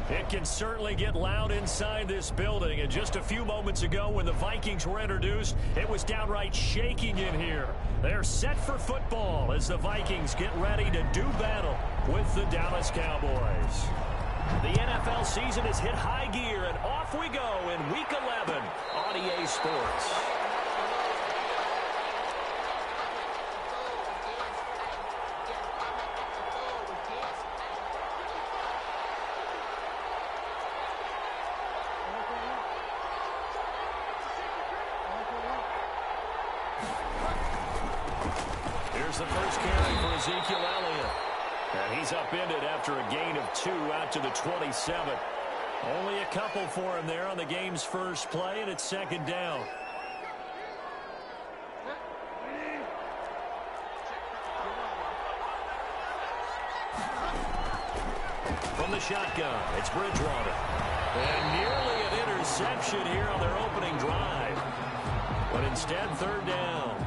It can certainly get loud inside this building. And just a few moments ago when the Vikings were introduced, it was downright shaking in here. They're set for football as the Vikings get ready to do battle with the Dallas Cowboys. The NFL season has hit high gear, and off we go in Week 11 on EA Sports. Here's the first carry for Ezekiel Elliott. And he's upended after a gain of 2 out to the 27. Only a couple for him there on the game's first play, and it's second down. From the shotgun, it's Bridgewater. And nearly an interception here on their opening drive. But instead, third down.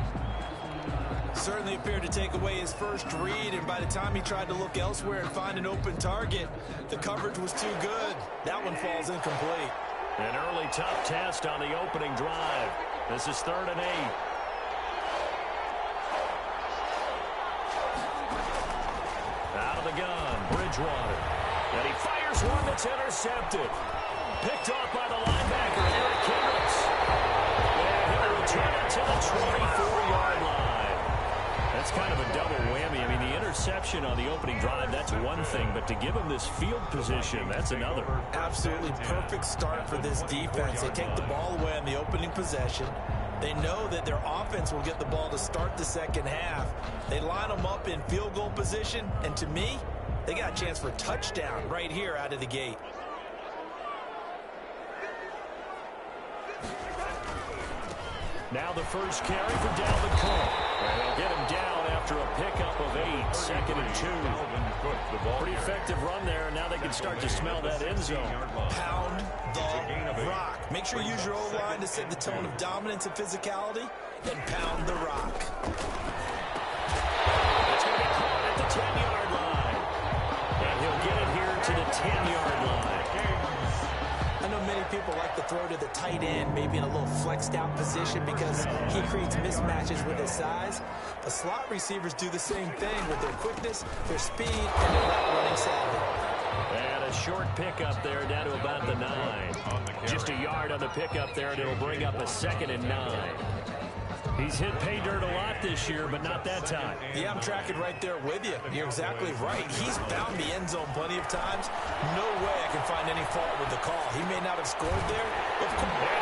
Certainly appeared to take away his first read, and by the time he tried to look elsewhere and find an open target, the coverage was too good. That one falls incomplete. An early tough test on the opening drive. This is 3rd and 8. Out of the gun, Bridgewater. And he fires one that's intercepted. Picked off by the linebacker, Eric Kendricks. And he'll return it to the 24-yard line. That's kind of a double whammy. I mean, the interception on the opening drive, that's one thing, but to give him this field position, that's another. Absolutely perfect start for this defense. They take the ball away on the opening possession. They know that their offense will get the ball to start the second half. They line them up in field goal position, and to me, they got a chance for a touchdown right here out of the gate. Now the first carry for Dalvin Cook. And they'll get him down after a pickup of 8, 2nd and 2. Pretty effective run there, and now they can start to smell that end zone. Pound the rock. Make sure you use your O-line to set the tone of dominance and physicality, and pound the rock. It's going to be caught at the 10-yard line. And he'll get it here to the 10-yard line. I know many people like to throw to the tight end, maybe in a little flexed out position because he creates mismatches with his size. The slot receivers do the same thing with their quickness, their speed, and their route running savvy. And a short pickup there down to about the 9. Just a yard on the pickup there, and it'll bring up a 2nd and 9. He's hit pay dirt a lot this year, but not that time. Yeah, I'm tracking right there with you. You're exactly right. He's found the end zone plenty of times. No way I can find any fault with the call. He may not have scored there. And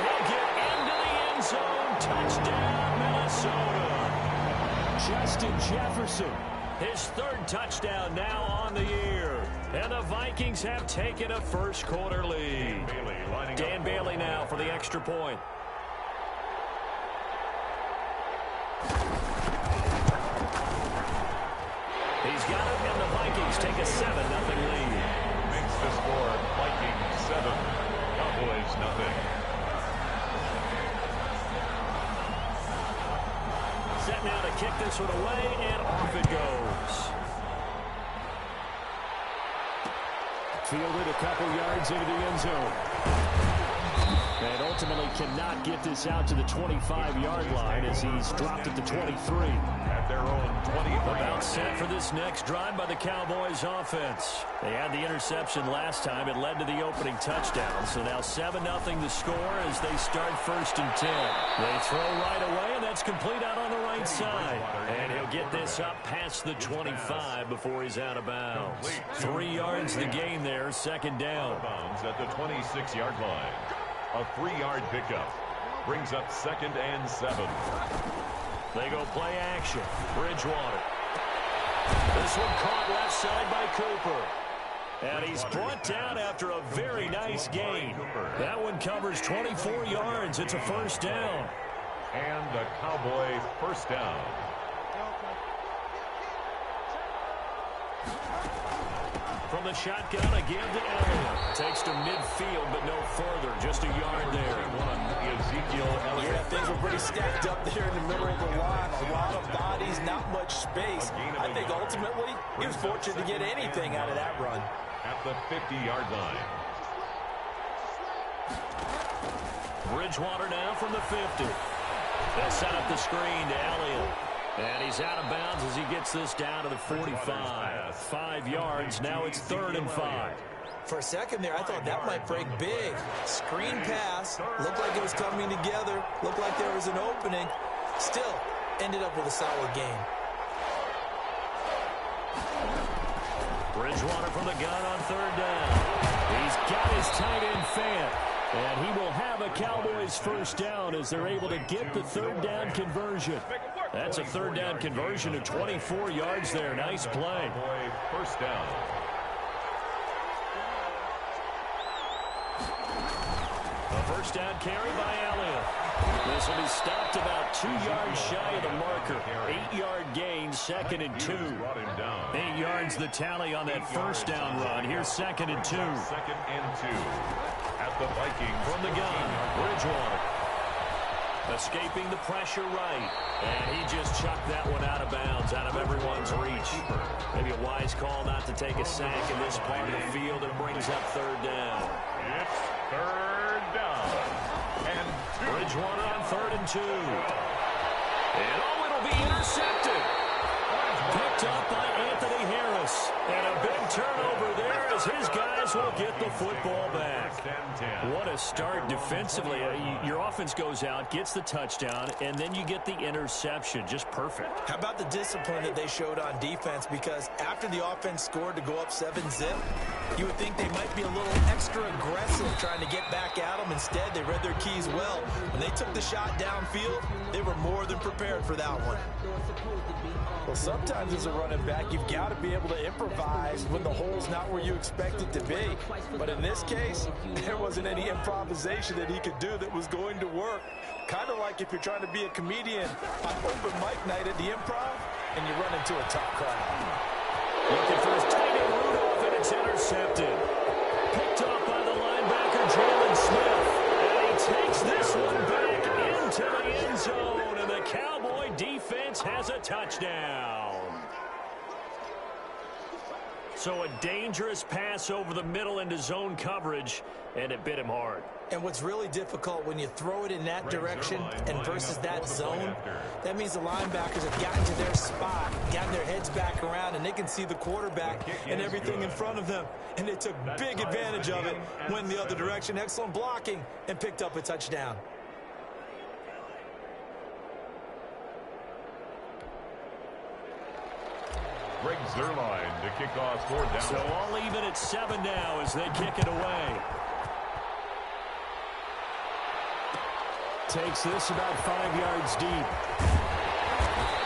he'll get into the end zone. Touchdown, Minnesota. Justin Jefferson, his 3rd touchdown now on the year. And the Vikings have taken a first quarter lead. Dan Bailey now for the extra point. He's got it, and the Vikings take a 7-0 lead. Makes the score Vikings 7, Cowboys 0. Set now to kick this one away, and off it goes. Fielded a couple yards into the end zone. And ultimately cannot get this out to the 25-yard line as he's dropped at the 23. At their own 23. About set for this next drive by the Cowboys offense. They had the interception last time. It led to the opening touchdown. So now 7-0 the score as they start 1st and 10. They throw right away, and that's complete out on the right side. And he'll get this up past the 25 before he's out of bounds. 3 yards the gain there, 2nd down. Bounds at the 26-yard line. A 3-yard pickup brings up 2nd and 7. They go play action. Bridgewater. This one caught left side by Cooper. And he's brought down after a very nice gain. That one covers 24 yards. It's a 1st down. And a Cowboy 1st down. From the shotgun, again to Elliott. Takes to midfield, but no further. Just a yard there. Ezekiel Elliott. Yeah, things were pretty stacked up there in the middle of the line. A lot of bodies, not much space. I think ultimately he was fortunate to get anything out of that run. At the 50-yard line. Bridgewater now from the 50. They'll set up the screen to Elliott. And he's out of bounds as he gets this down to the 45. 5 yards. Now it's 3rd and 5. For a second there, I thought that might break big. Screen pass. Looked like it was coming together. Looked like there was an opening. Still ended up with a solid game. Bridgewater from the gun on 3rd down. He's got his tight end Fant. And he will have a Cowboys first down as they're able to get the 3rd down conversion. That's a 3rd down conversion of 24 yards there. Nice play. First down. A first down carry by Elliott. This will be stopped about 2 yards shy of the marker. 8-yard gain, 2nd and 2. 8 yards the tally on that first down run. Here's 2nd and 2. 2nd and 2. At the Vikings. From the gun, Bridgewater. Escaping the pressure right. And he just chucked that one out of bounds, out of everyone's reach. Maybe a wise call not to take a sack in this part of the field, and brings up 3rd down. It's 3rd down. And 2. Bridgewater on 3rd and 2. And it'll be intercepted. Picked up by Anthony Harris. And a big turnover there as his guys will get the football back. What a start defensively. Your offense goes out, gets the touchdown, and then you get the interception. Just perfect. How about the discipline that they showed on defense? Because after the offense scored to go up 7-zip, you would think they might be a little extra aggressive trying to get back at them. Instead, they read their keys well. When they took the shot downfield, they were more than prepared for that one. Well, sometimes as a running back, you've got to be able to improvise when the hole's not where you expect it to be. But in this case, there wasn't any improvisation that he could do that was going to work. Kind of like if you're trying to be a comedian on open mic night at the Improv and you run into a tough crowd. Looking for his tight end Rudolph, and it's intercepted. Picked off by the linebacker, Jalen Smith. And he takes this one back into the end zone. And the Cowboy defense has a touchdown. So a dangerous pass over the middle into zone coverage, and it bit him hard. And what's really difficult when you throw it in that direction and versus that zone, that means the linebackers have gotten to their spot, gotten their heads back around, and they can see the quarterback and everything in front of them. And they took big advantage of it, went the other direction, excellent blocking, and picked up a touchdown. Greg Zuerlein to kick off 4th down. So all even at 7 now as they kick it away. Takes this about 5 yards deep.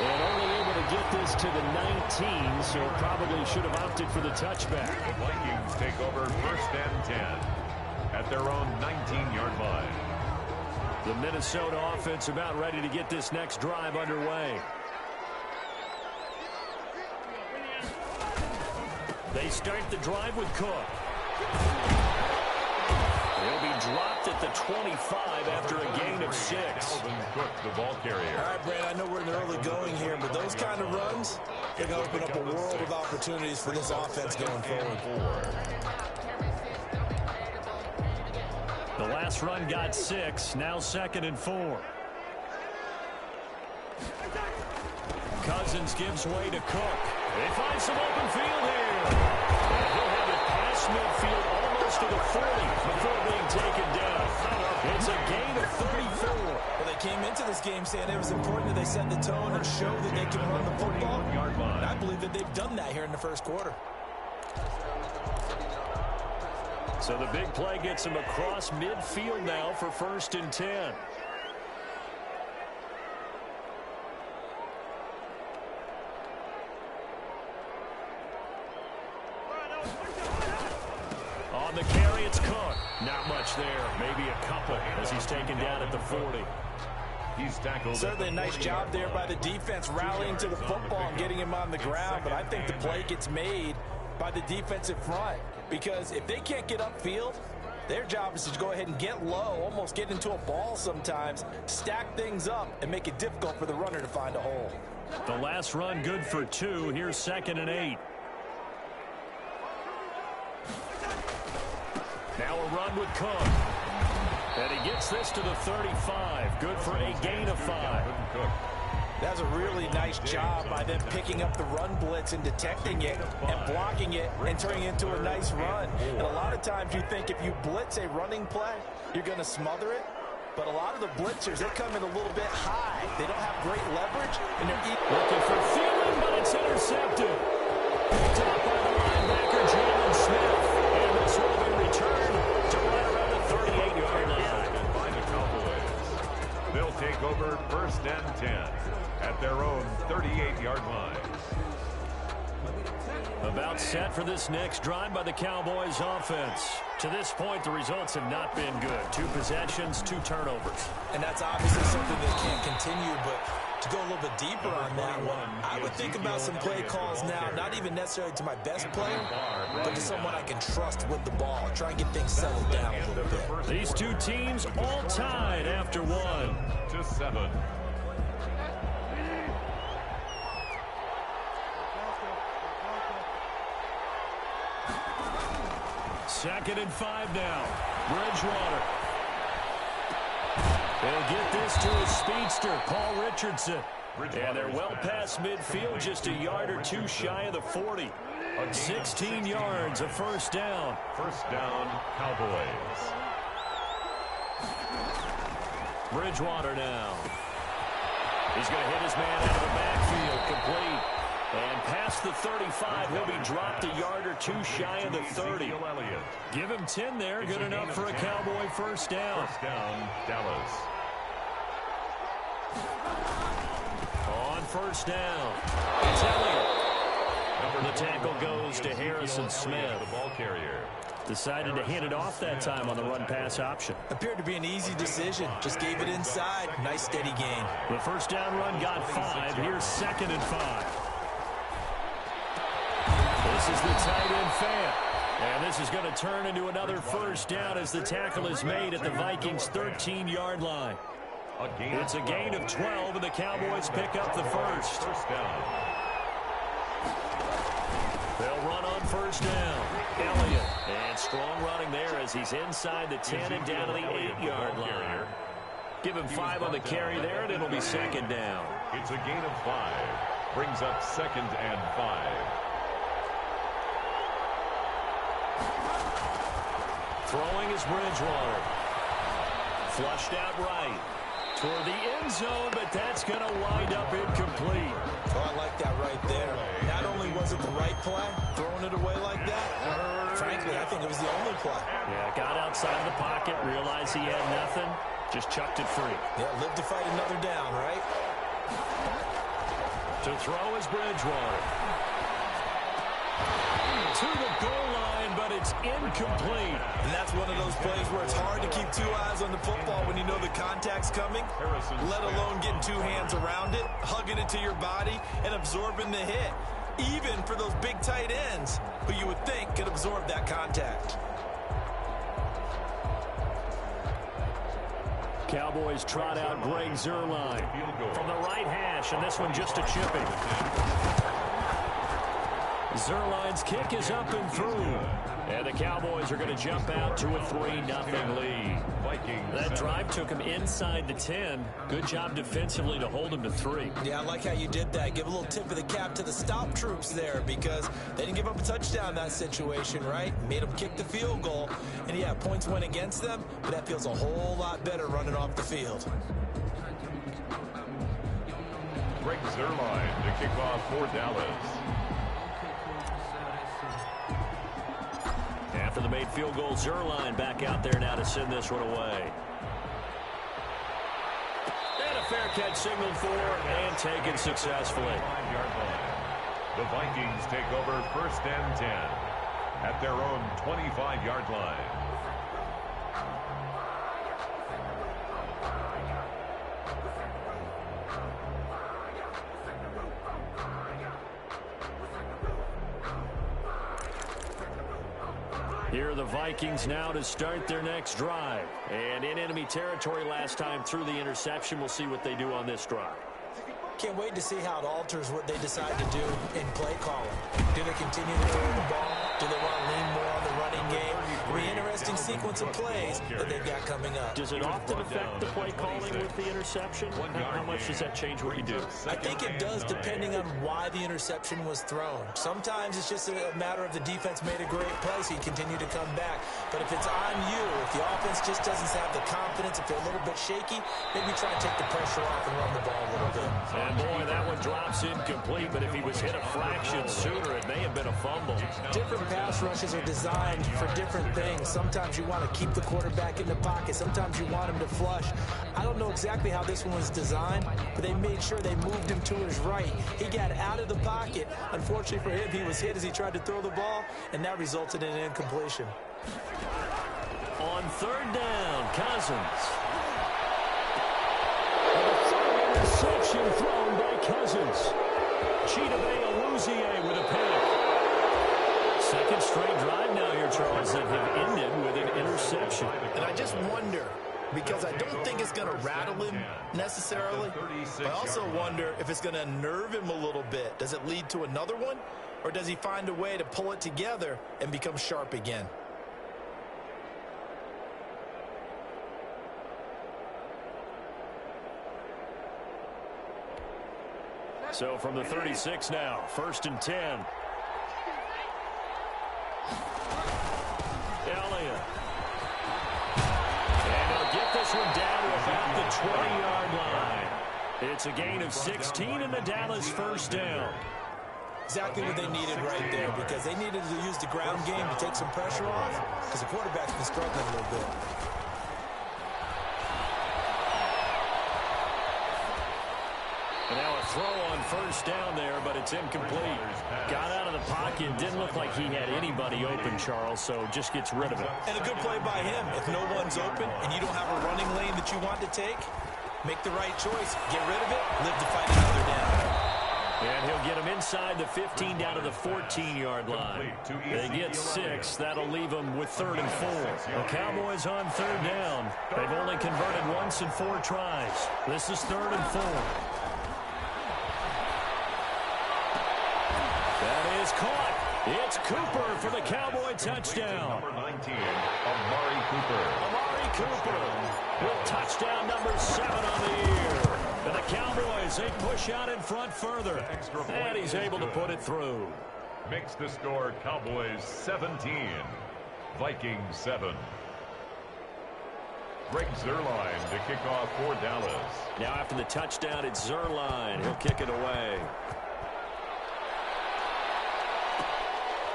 And only able to get this to the 19, so probably should have opted for the touchback. The Vikings take over 1st and 10 at their own 19-yard line. The Minnesota offense about ready to get this next drive underway. They start the drive with Cook. He'll be dropped at the 25 after a gain of 6. Cook, the ball carrier. All right, Brad, I know we're in the early going here, but those kind of runs, they're going to open up a world of opportunities for this offense going forward. The last run got 6, now 2nd and 4. Cousins gives way to Cook. They find some open field here. And he'll have it past midfield almost to the 40 before being taken down. It's a gain of 34. Well, they came into this game saying it was important that they set the tone and show that they can run the football. And I believe that they've done that here in the first quarter. So the big play gets him across midfield now for 1st and 10. On the carry, it's Cook. Not much there. Maybe a couple as he's taken down at the 40. He's tackled. Certainly a nice job there by the defense rallying to the football and getting him on the ground. But I think the play gets made by the defensive front. Because if they can't get upfield, their job is to go ahead and get low, almost get into a ball sometimes, stack things up, and make it difficult for the runner to find a hole. The last run good for 2. Here's 2nd and 8. Now a run with Cook. And he gets this to the 35. Good for a gain of 5. That's a really nice job by them picking up the run blitz and detecting it and blocking it and turning it into a nice run. And a lot of times you think if you blitz a running play, you're going to smother it. But a lot of the blitzers, they come in a little bit high. They don't have great leverage, and they're looking for Thielen, but it's intercepted. Picked up by the linebacker, Jalen Smith. And this will be returned to right around the 38-yard line. By the Cowboys. They'll take over 1st and 10 at their own 38-yard line. About set for this next drive by the Cowboys offense. To this point, the results have not been good. 2 possessions, 2 turnovers. And that's obviously something that can't continue, but to go a little bit deeper on that one, I would think about some play calls now, not even necessarily to my best player, but to someone I can trust with the ball. Try and get things settled down a little bit. These 2 teams all tied after 1. 7-7. 2nd and 5 now. Bridgewater. They'll get this to his speedster, Paul Richardson. And they're well past midfield, just a yard or 2 shy of the 40. 16 yards, a 1st down. 1st down, Cowboys. Bridgewater now. He's going to hit his man out of the backfield, complete. And past the 35, he'll be dropped a yard or 2 shy of the 30. Give him 10 there, good enough for a Cowboy 1st down. 1st down, Dallas. On 1st down, it's Elliott. The tackle goes to Harrison Smith. The ball carrier. Decided to hand it off that time on the run-pass option. Appeared to be an easy decision. Just gave it inside. Nice, steady gain. The 1st down run got 5. Here's 2nd and 5. This is the tight end fan. And this is going to turn into another 1st down as the tackle is made at the Vikings' 13-yard line. It's a gain of 12, and the Cowboys pick up the 1st. 1st down. They'll run on 1st down. Elliott. And strong running there as he's inside the 10 and down to the 8-yard line. Give him 5 on the carry there, and it'll be 2nd down. It's a gain of 5. Brings up 2nd and 5. Throwing is Bridgewater. Flushed out right. Toward the end zone, but that's going to wind up incomplete. Oh, I like that right there. Not only was it the right play, throwing it away like that, frankly, I think it was the only play. Yeah, got outside the pocket, realized he had nothing, just chucked it free. Yeah, live to fight another down, right? To throw is Bridgewater. To the goal line, but it's incomplete. And that's one of those plays where it's hard to keep 2 eyes on the football when you know the contact's coming, let alone getting 2 hands around it, hugging it to your body, and absorbing the hit, even for those big tight ends who you would think could absorb that contact. Cowboys trot out Greg Zuerlein from the right hash, and this one just a chipping. Zuerlein's kick is up and through. And the Cowboys are going to jump out to a 3-0 lead. That drive took him inside the 10. Good job defensively to hold him to 3. Yeah, I like how you did that. Give a little tip of the cap to the stop troops there because they didn't give up a touchdown in that situation, right? Made them kick the field goal. And, yeah, points went against them, but that feels a whole lot better running off the field. Greg Zuerlein to kick off for Dallas. After the made field goal, Zuerlein back out there now to send this one away. And a fair catch signaled for and taken successfully. 5-yard line. The Vikings take over 1st and 10 at their own 25-yard line. Here are the Vikings now to start their next drive. And in enemy territory last time through the interception. We'll see what they do on this drive. Can't wait to see how it alters what they decide to do in play calling. Do they continue to throw the ball? Do they want to lean more on the running game? It'll be interesting interesting sequence of plays that they've got coming up. Does it often affect the play calling with the interception? How much does that change what you do? I think it does, depending on why the interception was thrown. Sometimes it's just a matter of the defense made a great play, so you continue to come back. But if it's on you, if the offense just doesn't have the confidence, if they're a little bit shaky, maybe try and take the pressure off and run the ball a little bit. And boy, that one drops incomplete, but if he was hit a fraction sooner, it may have been a fumble. Different pass rushes are designed for different things. Sometimes you want to keep the quarterback in the pocket. Sometimes you want him to flush. I don't know exactly how this one was designed, but they made sure they moved him to his right. He got out of the pocket. Unfortunately for him, he was hit as he tried to throw the ball, and that resulted in an incompletion. On third down, Cousins. Interception thrown by Cousins. Chidobe with a pick. Second straight drive now here, Charles, that have ended with an interception. And I just wonder, because I don't think it's going to rattle him necessarily, but I also wonder if it's going to nerve him a little bit. Does it lead to another one, or does he find a way to pull it together and become sharp again? So from the 36 now, 1st and 10. Elliott. And he'll get this one down to about the 20-yard line. It's a gain of 16 in the Dallas first down. Exactly what they needed right there, because they needed to use the ground game to take some pressure off, because the quarterback's been struggling a little bit. And now a throw on first down there, but it's incomplete. Got out of the pocket. Didn't look like he had anybody open, Charles, so just gets rid of it. And a good play by him. If no one's open and you don't have a running lane that you want to take, make the right choice. Get rid of it. Live to fight another down. And he'll get him inside the 15 down to the 14-yard line. They get 6. That'll leave them with 3rd and 4. The Cowboys on 3rd down. They've only converted once in 4 tries. This is 3rd and 4. That is caught. It's Cooper for the Cowboy touchdown. Number 19, Amari Cooper. Amari Cooper with touchdown number 7 on the year. And the Cowboys, they push out in front further. And he's able to put it through. Makes the score Cowboys 17, Vikings 7. Greg Zuerlein to kick off for Dallas. Now after the touchdown, it's Zuerlein. He'll kick it away.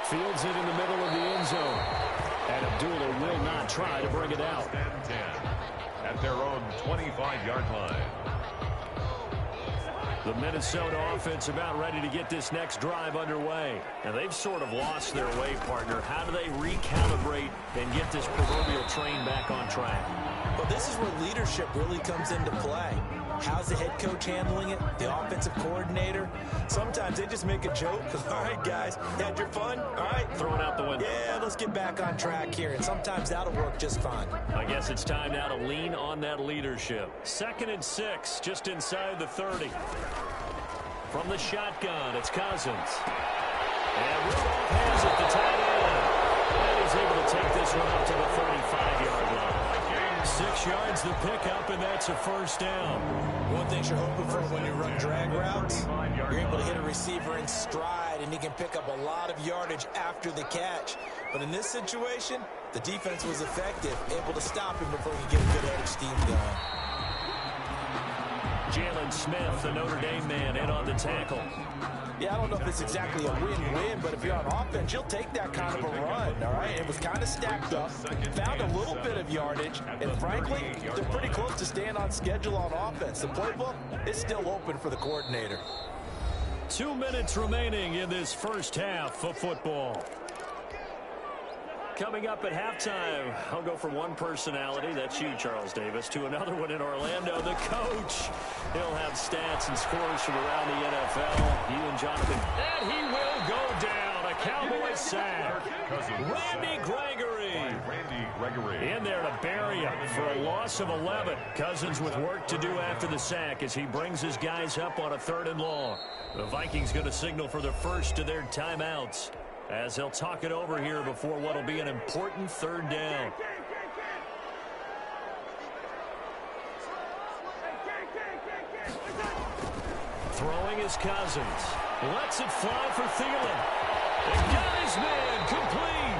Fields it in the middle of the end zone. And Abdullah will not try to bring it out. 10 at their own 25-yard line. The Minnesota offense about ready to get this next drive underway. And they've sort of lost their way, partner. How do they recalibrate and get this proverbial train back on track? Well, this is where leadership really comes into play. How's the head coach handling it? The offensive coordinator? Sometimes they just make a joke. All right, guys, you had your fun? All right. Throw it out the window. Yeah, let's get back on track here. And sometimes that'll work just fine. I guess it's time now to lean on that leadership. 2nd and 6, just inside the 30. From the shotgun, it's Cousins. And Rudolph has it, the tight end. And he's able to take this one up to the 35-yard line. 6 yards the pickup, and that's a first down. One thing you're hoping for when you run drag routes, you're able to hit a receiver in stride, and he can pick up a lot of yardage after the catch. But in this situation, the defense was effective, able to stop him before he could get a good headed steam going. Jalen Smith, the Notre Dame man, in on the tackle. Yeah, I don't know if it's exactly a win-win, but if you're on offense, you'll take that kind of a run, all right? It was kind of stacked up, found a little bit of yardage, and frankly, they're pretty close to staying on schedule on offense. The playbook is still open for the coordinator. 2 minutes remaining in this first half of football. Coming up at halftime, I'll go from one personality, that's you, Charles Davis, to another one in Orlando, the coach. He'll have stats and scores from around the NFL. You and Jonathan. And he will go down. A Cowboy sack. Randy Gregory in there to bury him for a loss of 11. Cousins with work to do after the sack as he brings his guys up on a 3rd and long. The Vikings going to signal for the first of their timeouts as they'll talk it over here before what will be an important third down. Throwing is Cousins. Lets it fly for Thielen. And got his man complete.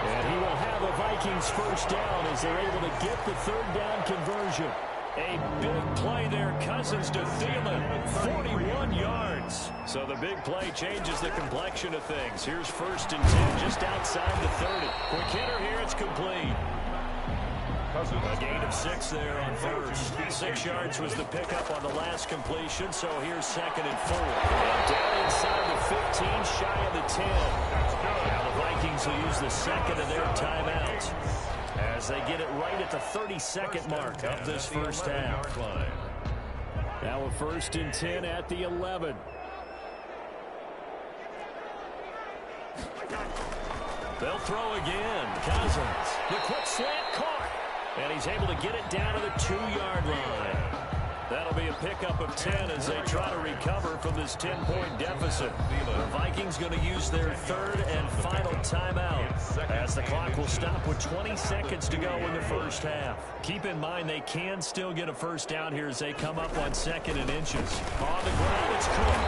And he will have a Vikings first down as they're able to get the third down conversion. A big play there, Cousins to Thielen, 41 yards. So the big play changes the complexion of things. Here's 1st and 10 just outside the 30. Quick hitter here, it's complete. A gain of 6 there on first. 6 yards was the pickup on the last completion, so here's 2nd and 4. And down inside the 15, shy of the 10. Now the Vikings will use the second of their timeouts as they get it right at the 32nd mark of this first half. Now a 1st and 10 at the 11. They'll throw again. Cousins, the quick slant caught. And he's able to get it down to the 2-yard line. That'll be a pickup of 10 as they try to recover from this 10-point deficit. The Vikings going to use their 3rd and final timeout as the clock will stop with 20 seconds to go in the first half. Keep in mind they can still get a first down here as they come up on 2nd and inches. On the ground, it's Cook.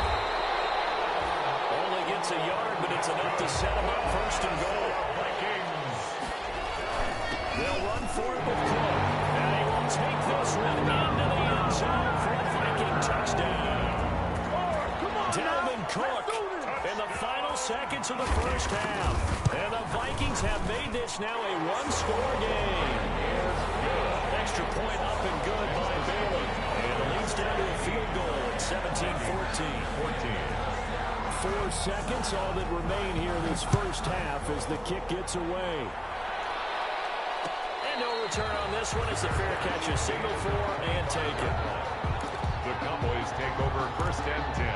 Only gets a yard, but it's enough to set him up 1st and goal. They'll run for it with Cook. And he will take this one into the end zone for a Viking touchdown. Dalvin Cook in the final seconds of the first half. And the Vikings have made this now a one-score game. Extra point up and good by Bailey. And it leads down to a field goal at 17-14. 4 seconds, all that remain here this first half as the kick gets away. No return on this one as the fair catch is signaled for and taken. The Cowboys take over 1st and 10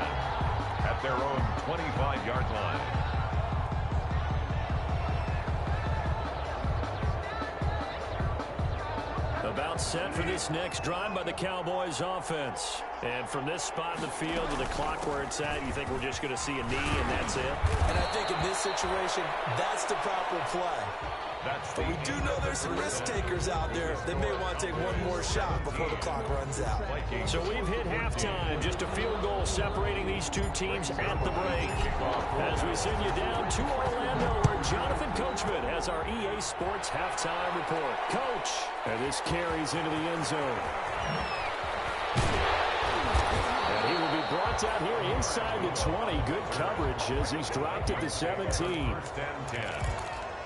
at their own 25-yard line. About set for this next drive by the Cowboys offense. And from this spot in the field with the clock where it's at, you think we're just going to see a knee and that's it? And I think in this situation, that's the proper play. But we do know there's some risk takers out there that may want to take one more shot before the clock runs out. So we've hit halftime. Just a field goal separating these two teams at the break. As we send you down to Orlando where Jonathan Coachman has our EA Sports halftime report. Coach, and this carries into the end zone. And he will be brought down here inside the 20. Good coverage as he's dropped at the 17. 1st and 10.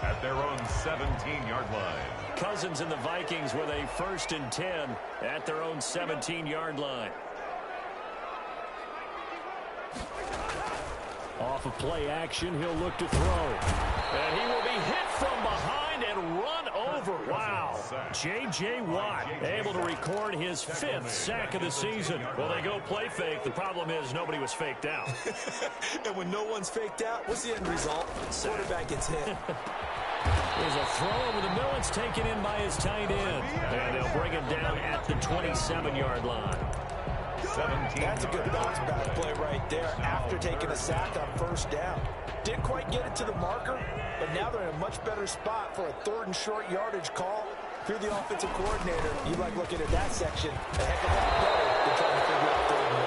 At their own 17-yard line. Cousins and the Vikings with a 1st and 10 at their own 17-yard line. Off of play action, he'll look to throw. And he will be hit from behind and run over. Wow. J.J. Watt able to record his 5th sack of the season. Well, they go play fake. The problem is nobody was faked out. And when no one's faked out, what's the end result? Quarterback gets hit. There's a throw over the middle. It's taken in by his tight end. And they'll bring him down at the 27-yard line. 17. That's a good bounce back play right there after taking a sack on 1st down. Didn't quite get it to the marker, but now they're in a much better spot for a 3rd and short yardage call. If you're the offensive coordinator, you like looking at that section a heck of a lot better than trying to figure out 3rd and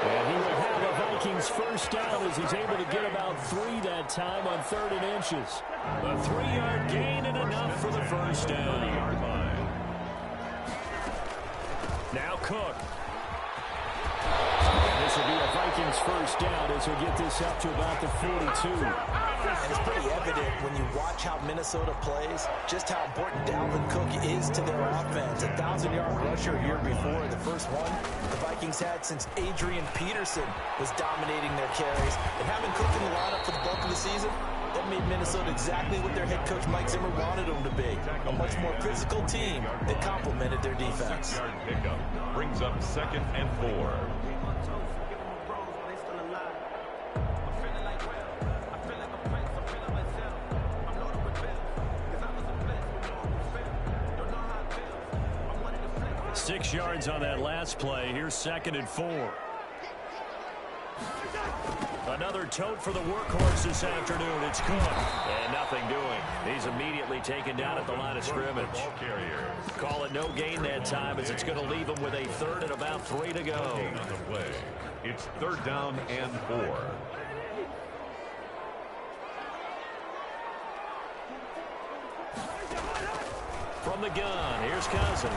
1. And he will have a Vikings first down as he's able to get about 3 that time on 3rd and inches. A 3-yard gain and enough for the first down. Now Cook. This will be a Vikings first down as we'll get this up to about the 42. And it's pretty evident when you watch how Minnesota plays, just how important Dalvin Cook is to their offense. A 1,000-yard rusher year before, the first one the Vikings had since Adrian Peterson was dominating their carries. And having Cook in the lineup for the bulk of the season, that made Minnesota exactly what their head coach Mike Zimmer wanted them to be. A much more physical team that complemented their defense. 6-yard pickup brings up 2nd and 4. Six yards on that last play. Here's 2nd and 4. Another tote for the workhorse this afternoon. It's Cook. And nothing doing. He's immediately taken down at the line of scrimmage. Call it no gain that time as it's going to leave him with a third and about 3 to go. It's 3rd down and 4. From the gun, here's Cousins.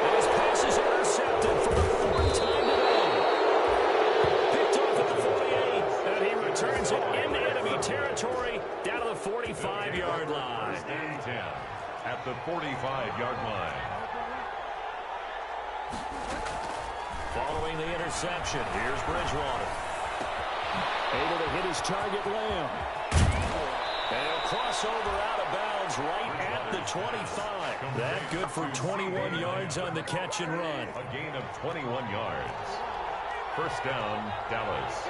And his pass is intercepted for the 4th time today. Picked off at the 48, and he returns it into enemy territory down to the 45-yard line. 10 at the 45-yard line. Following the interception, here's Bridgewater. Able to hit his target, Lamb. And he'll cross over out of bounds right at the 25. That good for 21 yards on the catch and run. A gain of 21 yards. 1st down, Dallas.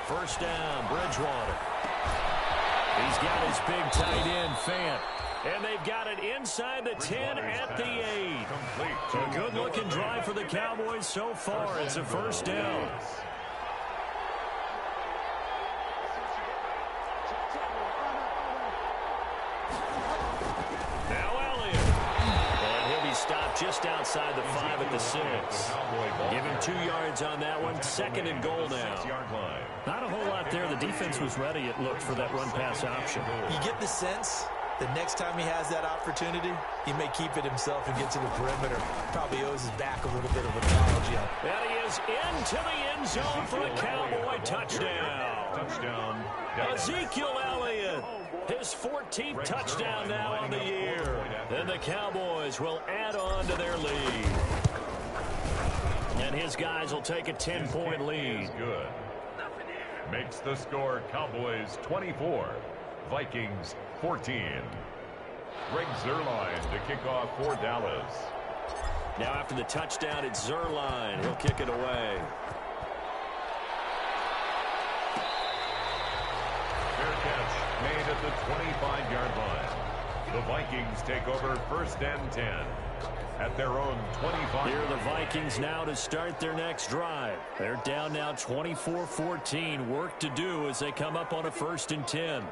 1st down, Bridgewater. He's got his big tight end, Fant. And they've got it inside the 10 at the 8. A good-looking drive for the Cowboys so far. It's a 1st down. Just outside the 5 at the 6. Give him 2 yards on that one. 2nd and goal now. Not a whole lot there. The defense was ready, it looked, for that run-pass option. You get the sense that next time he has that opportunity, he may keep it himself and get to the perimeter. Probably owes his back a little bit of apology. And he is into the end zone for a Cowboy touchdown. Touchdown. Ezekiel Elliott. His 14th touchdown now on the year. And the Cowboys will add on to their lead. And his guys will take a 10-point lead. Good. Makes the score Cowboys 24, Vikings 14. Greg Zuerlein to kick off for Dallas. Now after the touchdown, it's Zuerlein. He'll kick it away. Fair catch made at the 25-yard line. The Vikings take over 1st and 10 at their own 25. Here are the Vikings now to start their next drive. They're down now 24-14. Work to do as they come up on a 1st and 10.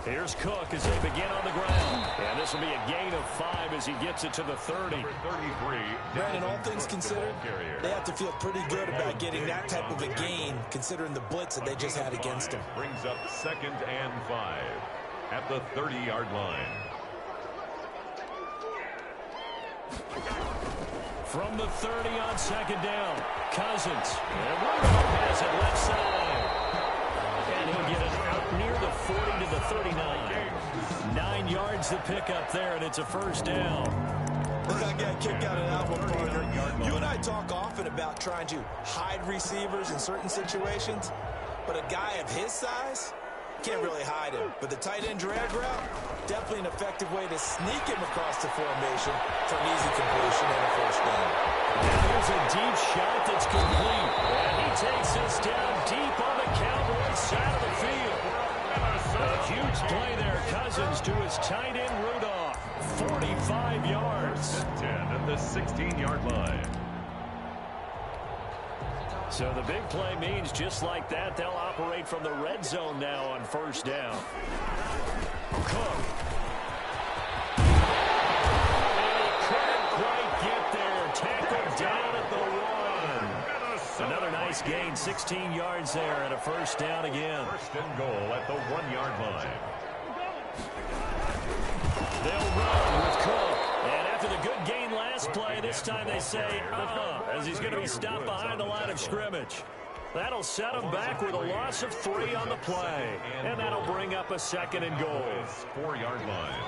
Here's Cook as they begin on the ground. And this will be a gain of 5 as he gets it to the 30. 33. Brandon, all things considered, they have to feel pretty good about getting that type of a gain, considering the blitz that they just had against them. Brings up 2nd and 5 at the 30-yard line. From the 30 on 2nd down, Cousins. And Rudolph has it left side. And he'll get it out near the 40 to the 39. 9 yards to pick up there, and it's a 1st down. Look, I got a kick out of that one, partner. You and I talk often about trying to hide receivers in certain situations, but a guy of his size can't really hide him. But the tight end drag route, definitely an effective way to sneak him across the formation for an easy completion and a 1st down. Now here's a deep shot that's complete. And he takes this down deep on the Cowboys side of the field. A huge play there. Cousins to his tight end, Rudolph. 45 yards. 10 at the 16-yard line. So the big play means just like that, they'll operate from the red zone now on 1st down. Cook. And he couldn't quite get there. Tackled down at the 1. Another nice gain, 16 yards there and a 1st down again. 1st and goal at the 1-yard line. They'll run with Cook. And after the good gain last play, this time they say, as he's going to be stopped behind the line of scrimmage. That'll set him back with a loss of 3 on the play. And that'll bring up a 2nd and goal. 4-yard line.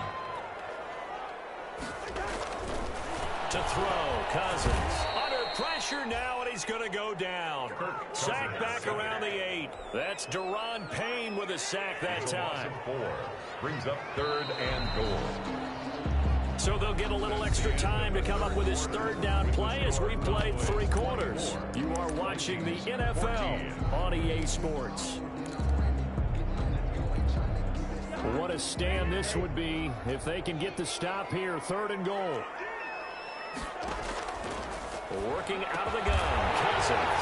To throw, Cousins. Under pressure now, and he's going to go down. Sack back around the 8. That's Deron Payne with a sack that time. 4 brings up 3rd and goal. So they'll get a little extra time to come up with his third down play as we've played 3 quarters. You are watching the NFL on EA Sports. What a stand this would be if they can get the stop here. 3rd and goal. Working out of the gun. Cousins.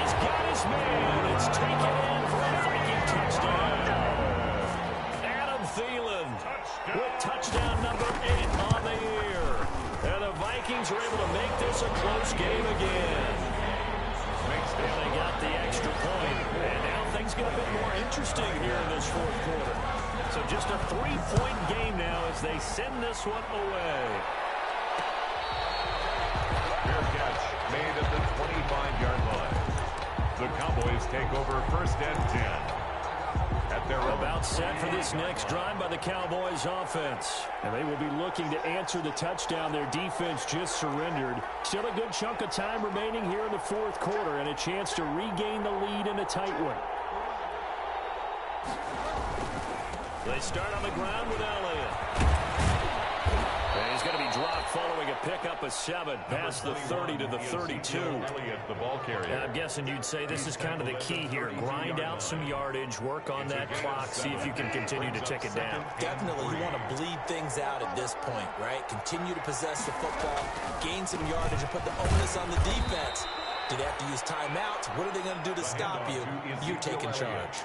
He's got his man. It's taken in for a Viking touchdown. Adam Thielen with touchdown number 8 on the year. And the Vikings are able to make this a close game again. And they got the extra point. And now things get a bit more interesting here in this 4th quarter. So just a 3-point game now as they send this one away. Fair catch made at the 25-yard line. The Cowboys take over 1st and 10. At their about set for this next drive by the Cowboys offense. And they will be looking to answer the touchdown their defense just surrendered. Still a good chunk of time remaining here in the 4th quarter and a chance to regain the lead in a tight one. They start on the ground with Elliott. And he's going to be dropped following a pickup of 7 past the 30 to the 32. Elliott, the ball carrier. I'm guessing you'd say this is kind of the key here. Grind out some yardage, work on that clock, see if you can continue to tick it down. Definitely, you want to bleed things out at this point, right? Continue to possess the football, gain some yardage, and put the onus on the defense. Do they have to use timeouts? What are they going to do to stop you? You take in charge.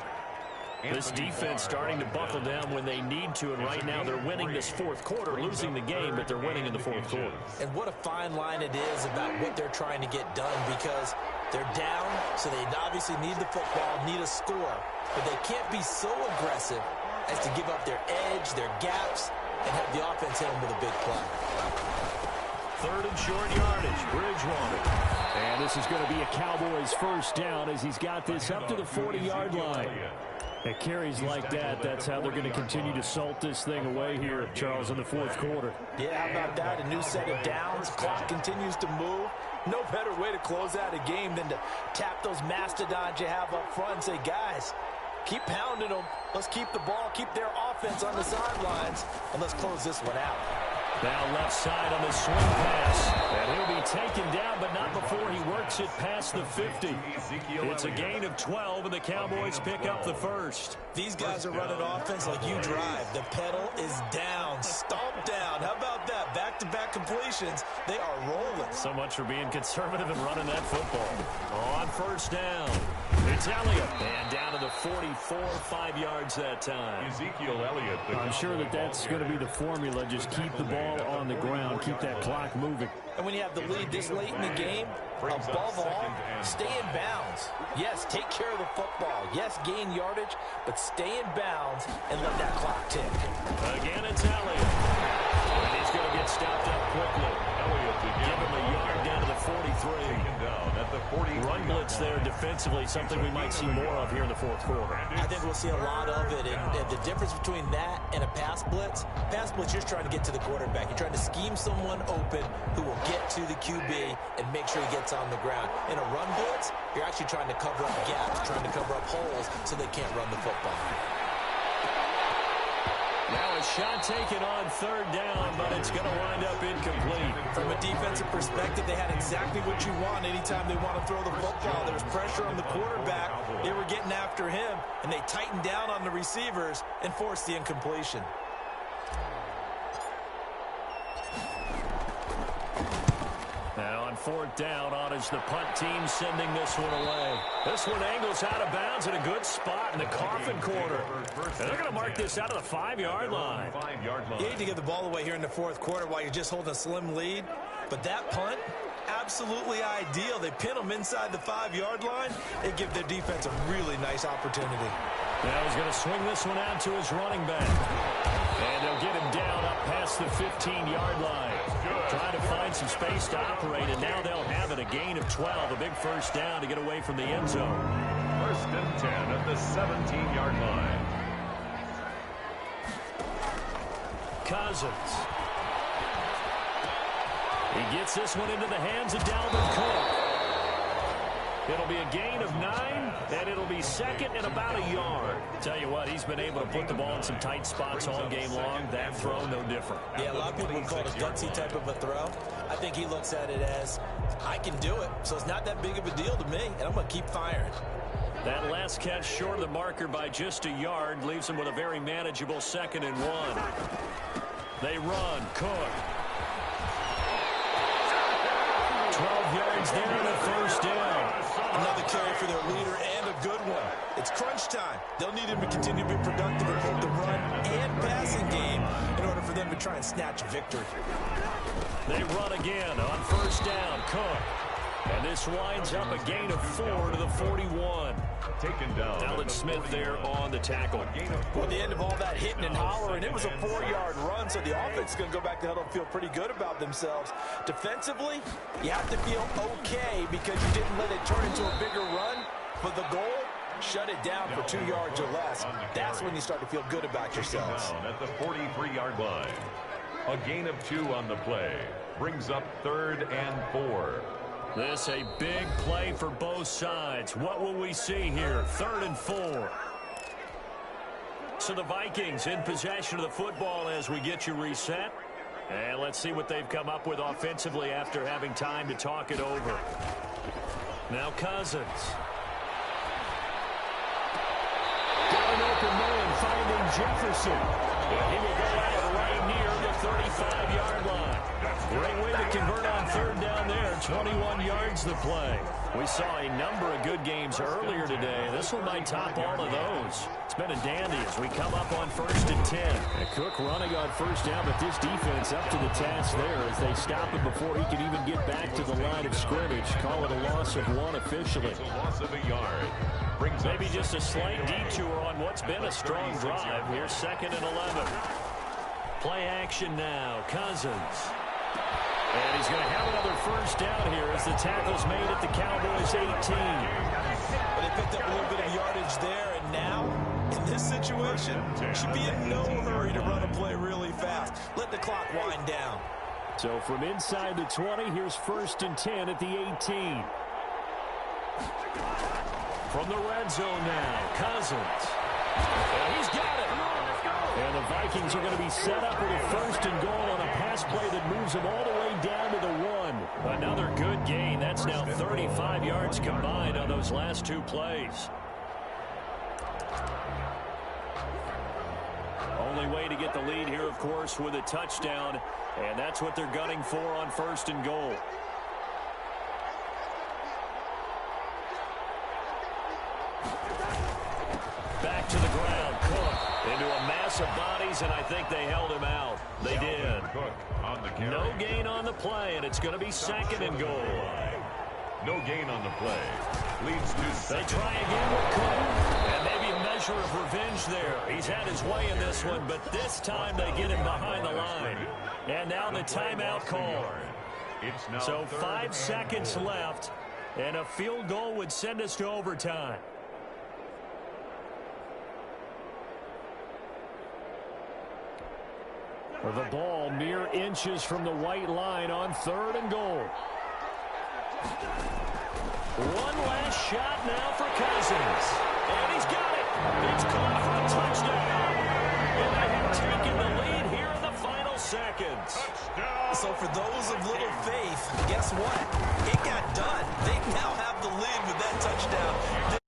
This defense starting to buckle down when they need to, and right now they're winning this 4th quarter, losing the game, but they're winning in the 4th quarter. And what a fine line it is about what they're trying to get done, because they're down, so they obviously need the football, need a score, but they can't be so aggressive as to give up their edge, their gaps, and have the offense hit them with a big play. 3rd and short yardage, Bridgewater. And this is going to be a Cowboys 1st down as he's got this up to the 40-yard line. At carries like that, that's how they're going to continue to salt this thing away here, Charles, in the 4th quarter. Yeah, how about that? A new set of downs. Clock continues to move. No better way to close out a game than to tap those mastodons you have up front and say, guys, keep pounding them. Let's keep the ball, keep their offense on the sidelines, and let's close this one out. Now left side on the swing pass. And he'll be taken down, but not before he works it past the 50. It's a gain of 12, and the Cowboys pick up the 1st. These guys are running offense like you drive. The pedal is down, stomp down. How about that? Back-to-back completions. They are rolling. So much for being conservative and running that football. On 1st down, it's Elliott. And down to the 44, 5 yards that time. Ezekiel Elliott. I'm sure that's going to be the formula. Just keep the ball on the ground, keep that clock moving. And when you have the lead this late in the game, above all, stay in bounds. Yes, take care of the football. Yes, gain yardage, but stay in bounds and let that clock tick. Again, it's Elliott. And he's going to get stopped up quickly. Elliott to give him a yard down to the 43. Run blitz there defensively, something we might see more of here in the 4th quarter. I think we'll see a lot of it, and the difference between that and a pass blitz, you're trying to get to the quarterback. You're trying to scheme someone open who will get to the QB and make sure he gets on the ground. In a run blitz, you're actually trying to cover up gaps, trying to cover up holes so they can't run the football. Now a shot taken on 3rd down, but it's going to wind up incomplete. From a defensive perspective, they had exactly what you want anytime they want to throw the football. There was pressure on the quarterback. They were getting after him, and they tightened down on the receivers and forced the incompletion. Now on 4th down, on is the punt team sending this one away. This one angles out of bounds in a good spot in the coffin corner. And they're going to mark this out of the 5-yard line. You hate to give the ball away here in the 4th quarter while you're just holding a slim lead. But that punt, absolutely ideal. They pin them inside the 5-yard line. They give their defense a really nice opportunity. Now he's going to swing this one out to his running back. And they'll get him down up past the 15-yard line. Trying to find some space to operate, and now they'll have it. A gain of 12, a big 1st down to get away from the end zone. 1st and 10 at the 17-yard line. Cousins. He gets this one into the hands of Dalvin Cook. It'll be a gain of 9, and it'll be second and about a yard. Tell you what, he's been able to put the ball in some tight spots all game long. That throw, no different. Yeah, a lot of people would call it a gutsy type of a throw. I think he looks at it as, I can do it, so it's not that big of a deal to me, and I'm going to keep firing. That last catch short of the marker by just a yard leaves him with a very manageable 2nd and 1. They run. Cook. 12 yards there and a first down. Another carry for their leader and a good one. It's crunch time. They'll need him to continue to be productive in both the run and passing game in order for them to try and snatch a victory. They run again on first down. Cook. And this winds up a gain of 4 to the 41. Taken down. Alan Smith there on the tackle. Well, at the end of all that hitting and hollering, it was a 4-yard run, so the offense is going to go back to huddle and feel pretty good about themselves. Defensively, you have to feel okay because you didn't let it turn into a bigger run, but the goal, shut it down for 2 yards or less. That's when you start to feel good about yourselves. Down at the 43-yard line. A gain of 2 on the play. Brings up 3rd and 4. This a big play for both sides. What will we see here? 3rd and 4. So the Vikings in possession of the football as we get you reset. And let's see what they've come up with offensively after having time to talk it over. Now Cousins. Got an open man finding Jefferson. And he will go out right near the 35-yard line. Great way to convert on 3rd down there. 21 yards the play. We saw a number of good games earlier today. This one might top all of those. It's been a dandy as we come up on 1st and 10. And Cook running on 1st down, but this defense up to the task there as they stop him before he can even get back to the line of scrimmage. Call it a loss of 1 officially. It's a loss of a yard. Maybe just a slight detour on what's been a strong drive. Here's 2nd and 11. Play action now. Cousins. And he's going to have another 1st down here as the tackle's made at the Cowboys' 18. But they picked up a little bit of yardage there, and now, in this situation, should be in no hurry to run a play really fast. Let the clock wind down. So from inside the 20, here's 1st and 10 at the 18. From the red zone now, Cousins. And he's got it. And the Vikings are going to be set up with a 1st and goal on a pass play that moves them all the way down to the 1. Another good gain. That's now 35 yards combined on those last 2 plays. Only way to get the lead here, of course, with a touchdown. And that's what they're gunning for on 1st and goal. Back to the ground. Cook into a mass of bodies, and I think they held him out. They did. No gain on the play, and it's going to be 2nd and goal. No gain on the play. Leads to They try again with Cook, and maybe a measure of revenge there. He's had his way in this one, but this time they get him behind the line. And now the timeout call. So 5 seconds left, and a field goal would send us to overtime. The ball mere inches from the white line on 3rd and goal. One last shot now for Cousins. And he's got it. It's caught for a touchdown. And they have taken the lead here in the final seconds. So for those of little faith, guess what? It got done. They now have the lead with that touchdown.